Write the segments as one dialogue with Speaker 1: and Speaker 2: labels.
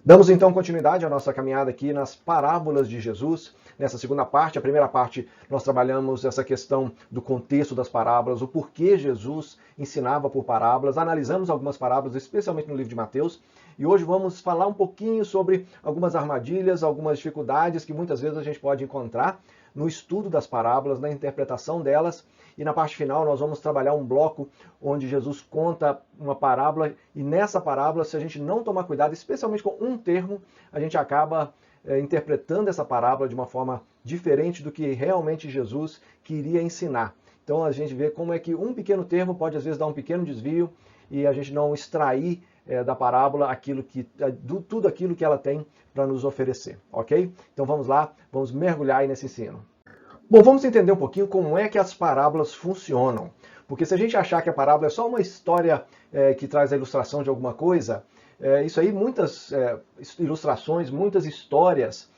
Speaker 1: Damos então continuidade à nossa caminhada aqui nas parábolas de Jesus. Nessa segunda parte, a primeira parte, nós trabalhamos essa questão do contexto das parábolas, o porquê Jesus ensinava por parábolas. Analisamos algumas parábolas, especialmente no livro de Mateus. E hoje vamos falar um pouquinho sobre algumas armadilhas, algumas dificuldades que muitas vezes a gente pode encontrar no estudo das parábolas, na interpretação delas. E na parte final nós vamos trabalhar um bloco onde Jesus conta uma parábola e nessa parábola, se a gente não tomar cuidado, especialmente com um termo, a gente acaba interpretando essa parábola de uma forma diferente do que realmente Jesus queria ensinar. Então a gente vê como é que um pequeno termo pode às vezes dar um pequeno desvio e a gente não extrair da parábola tudo aquilo que ela tem para nos oferecer, ok? Então vamos lá, vamos mergulhar aí nesse ensino. Bom, vamos entender um pouquinho como é que as parábolas funcionam. Porque se a gente achar que a parábola é só uma história que traz a ilustração de alguma coisa, isso aí, muitas ilustrações, muitas histórias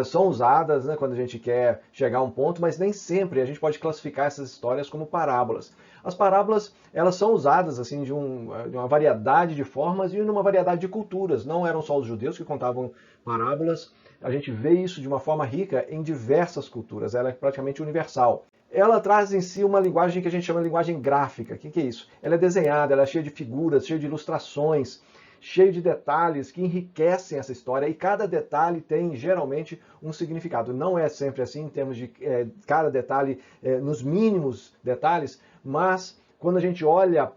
Speaker 1: são usadas, né, quando a gente quer chegar a um ponto, mas nem sempre a gente pode classificar essas histórias como parábolas. As parábolas, elas são usadas assim de uma variedade de formas e numa variedade de culturas. Não eram só os judeus que contavam parábolas. A gente vê isso de uma forma rica em diversas culturas. Ela é praticamente universal. Ela traz em si uma linguagem que a gente chama de linguagem gráfica. O que é isso? Ela é desenhada, ela é cheia de figuras, cheia de ilustrações, cheio de detalhes que enriquecem essa história e cada detalhe tem geralmente um significado. Não é sempre assim em termos de cada detalhe nos mínimos detalhes, mas quando a gente olha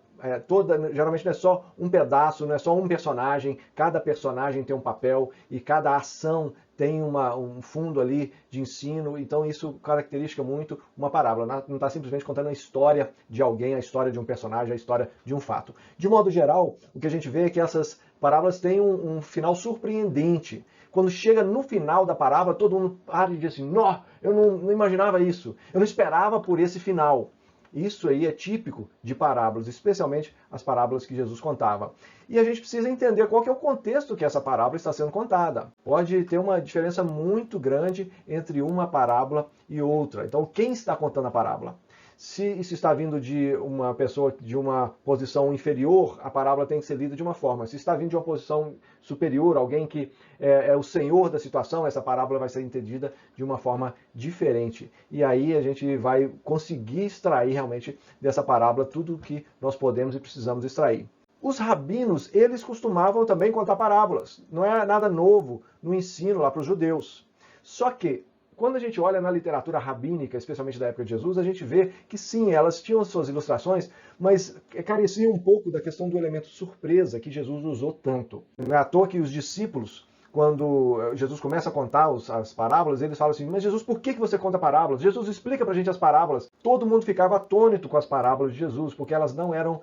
Speaker 1: geralmente não é só um pedaço, não é só um personagem, cada personagem tem um papel e cada ação tem um fundo ali de ensino, então isso caracteriza muito uma parábola. Não está simplesmente contando a história de alguém, a história de um personagem, a história de um fato. De modo geral, o que a gente vê é que essas parábolas têm um final surpreendente. Quando chega no final da parábola, todo mundo para e diz assim, não, eu não imaginava isso, eu não esperava por esse final. Isso aí é típico de parábolas, especialmente as parábolas que Jesus contava. E a gente precisa entender qual que é o contexto que essa parábola está sendo contada. Pode ter uma diferença muito grande entre uma parábola e outra. Então, quem está contando a parábola? Se isso está vindo de uma pessoa de uma posição inferior, a parábola tem que ser lida de uma forma. Se está vindo de uma posição superior, alguém que é o senhor da situação, essa parábola vai ser entendida de uma forma diferente. E aí a gente vai conseguir extrair realmente dessa parábola tudo o que nós podemos e precisamos extrair. Os rabinos, eles costumavam também contar parábolas. Não é nada novo no ensino lá para os judeus. Só que quando a gente olha na literatura rabínica, especialmente da época de Jesus, a gente vê que sim, elas tinham suas ilustrações, mas careciam um pouco da questão do elemento surpresa que Jesus usou tanto. Não é à toa que os discípulos, quando Jesus começa a contar as parábolas, eles falam assim, mas Jesus, por que você conta parábolas? Jesus, explica pra gente as parábolas. Todo mundo ficava atônito com as parábolas de Jesus, porque elas não eram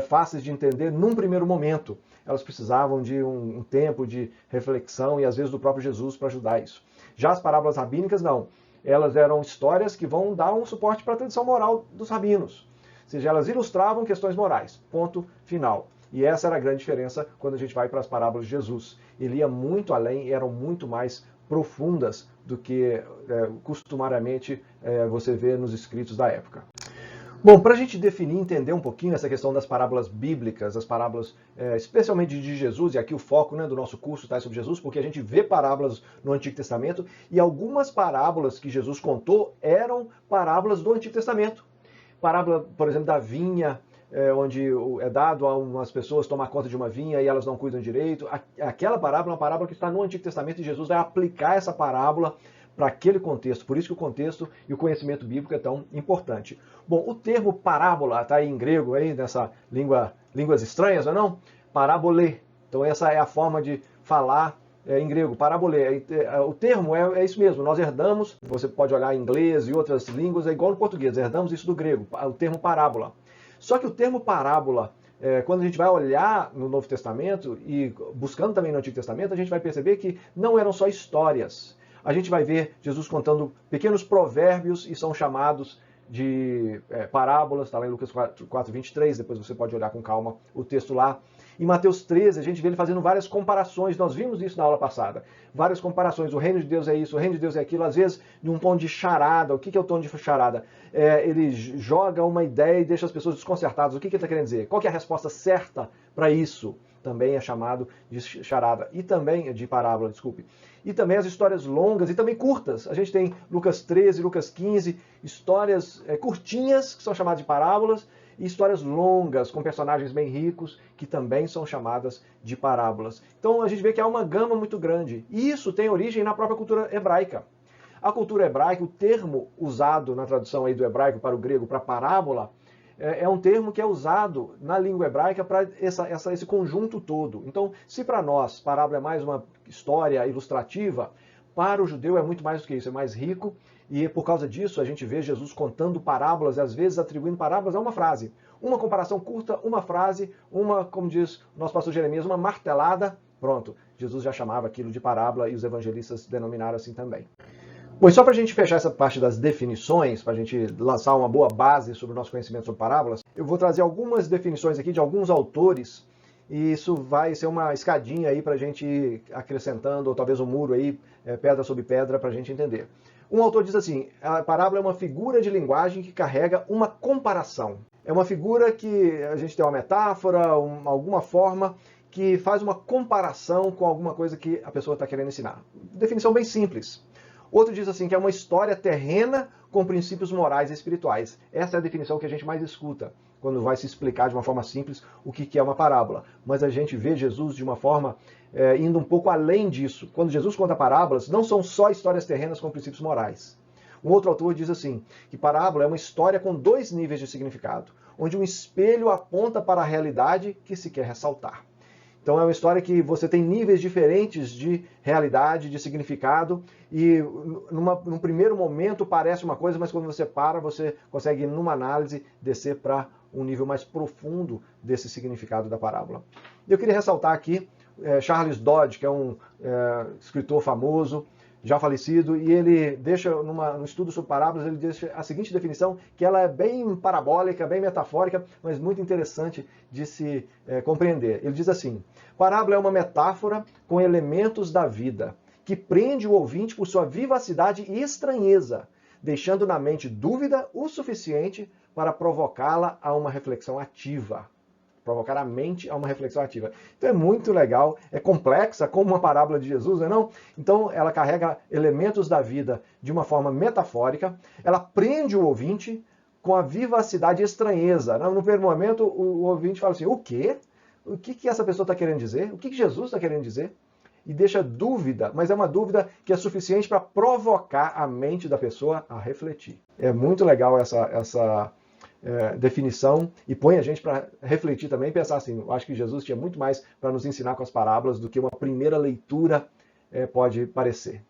Speaker 1: fáceis de entender num primeiro momento. Elas precisavam de um tempo de reflexão e às vezes do próprio Jesus para ajudar isso. Já as parábolas rabínicas, não. Elas eram histórias que vão dar um suporte para a tradição moral dos rabinos. Ou seja, elas ilustravam questões morais. Ponto final. E essa era a grande diferença quando a gente vai para as parábolas de Jesus. Ele ia muito além e eram muito mais profundas do que costumariamente você vê nos escritos da época. Bom, para a gente definir e entender um pouquinho essa questão das parábolas bíblicas, as parábolas especialmente de Jesus, e aqui o foco do nosso curso está sobre Jesus, porque a gente vê parábolas no Antigo Testamento, e algumas parábolas que Jesus contou eram parábolas do Antigo Testamento. Parábola, por exemplo, da vinha, onde é dado a umas pessoas tomar conta de uma vinha e elas não cuidam direito. Aquela parábola é uma parábola que está no Antigo Testamento e Jesus vai aplicar essa parábola para aquele contexto. Por isso que o contexto e o conhecimento bíblico é tão importante. Bom, o termo parábola está aí em grego, aí, nessa línguas estranhas, não é não? Parábole. Então essa é a forma de falar em grego, parábole. O termo é isso mesmo, nós herdamos, você pode olhar em inglês e outras línguas, é igual no português, herdamos isso do grego, o termo parábola. Só que o termo parábola, quando a gente vai olhar no Novo Testamento e buscando também no Antigo Testamento, a gente vai perceber que não eram só histórias. A gente vai ver Jesus contando pequenos provérbios e são chamados de parábolas, está lá em Lucas 4:23, depois você pode olhar com calma o texto lá. Em Mateus 13, a gente vê ele fazendo várias comparações, nós vimos isso na aula passada. Várias comparações, o reino de Deus é isso, o reino de Deus é aquilo, às vezes de um tom de charada. O que é o tom de charada? Ele joga uma ideia e deixa as pessoas desconcertadas. O que ele está querendo dizer? Qual que é a resposta certa para isso? também é chamado de charada, e também de parábola, desculpe. E também as histórias longas e também curtas. A gente tem Lucas 13, Lucas 15, histórias curtinhas, que são chamadas de parábolas, e histórias longas, com personagens bem ricos, que também são chamadas de parábolas. Então a gente vê que há uma gama muito grande. E isso tem origem na própria cultura hebraica. A cultura hebraica, o termo usado na tradução aí do hebraico para o grego, para parábola, é um termo que é usado na língua hebraica para esse conjunto todo. Então, se para nós parábola é mais uma história ilustrativa, para o judeu é muito mais do que isso, é mais rico, e por causa disso a gente vê Jesus contando parábolas e às vezes atribuindo parábolas a uma frase. Uma comparação curta, uma frase, como diz o nosso pastor Jeremias, uma martelada, pronto. Jesus já chamava aquilo de parábola e os evangelistas denominaram assim também. Bom, e só para a gente fechar essa parte das definições, para a gente lançar uma boa base sobre o nosso conhecimento sobre parábolas, eu vou trazer algumas definições aqui de alguns autores, e isso vai ser uma escadinha aí para a gente ir acrescentando, ou talvez um muro aí, pedra sobre pedra, para a gente entender. Um autor diz assim, a parábola é uma figura de linguagem que carrega uma comparação. É uma figura que a gente tem uma metáfora, alguma forma que faz uma comparação com alguma coisa que a pessoa está querendo ensinar. Definição bem simples. Outro diz assim que é uma história terrena com princípios morais e espirituais. Essa é a definição que a gente mais escuta quando vai se explicar de uma forma simples o que é uma parábola. Mas a gente vê Jesus de uma forma indo um pouco além disso. Quando Jesus conta parábolas, não são só histórias terrenas com princípios morais. Um outro autor diz assim, que parábola é uma história com dois níveis de significado, onde um espelho aponta para a realidade que se quer ressaltar. Então é uma história que você tem níveis diferentes de realidade, de significado, e num primeiro momento parece uma coisa, mas quando você para, você consegue, numa análise, descer para um nível mais profundo desse significado da parábola. Eu queria ressaltar aqui Charles Dodge, que é um escritor famoso, já falecido, e ele deixa, no estudo sobre parábolas, ele deixa a seguinte definição, que ela é bem parabólica, bem metafórica, mas muito interessante de se compreender. Ele diz assim, parábola é uma metáfora com elementos da vida, que prende o ouvinte por sua vivacidade e estranheza, deixando na mente dúvida o suficiente para provocá-la a uma reflexão ativa. Provocar a mente a uma reflexão ativa. Então é muito legal, é complexa, como uma parábola de Jesus, não é não? Então ela carrega elementos da vida de uma forma metafórica, ela prende o ouvinte com a vivacidade e estranheza. No primeiro momento o ouvinte fala assim, o quê? O que essa pessoa está querendo dizer? O que Jesus está querendo dizer? E deixa dúvida, mas é uma dúvida que é suficiente para provocar a mente da pessoa a refletir. É muito legal essa definição e põe a gente para refletir também e pensar assim, eu acho que Jesus tinha muito mais para nos ensinar com as parábolas do que uma primeira leitura pode parecer.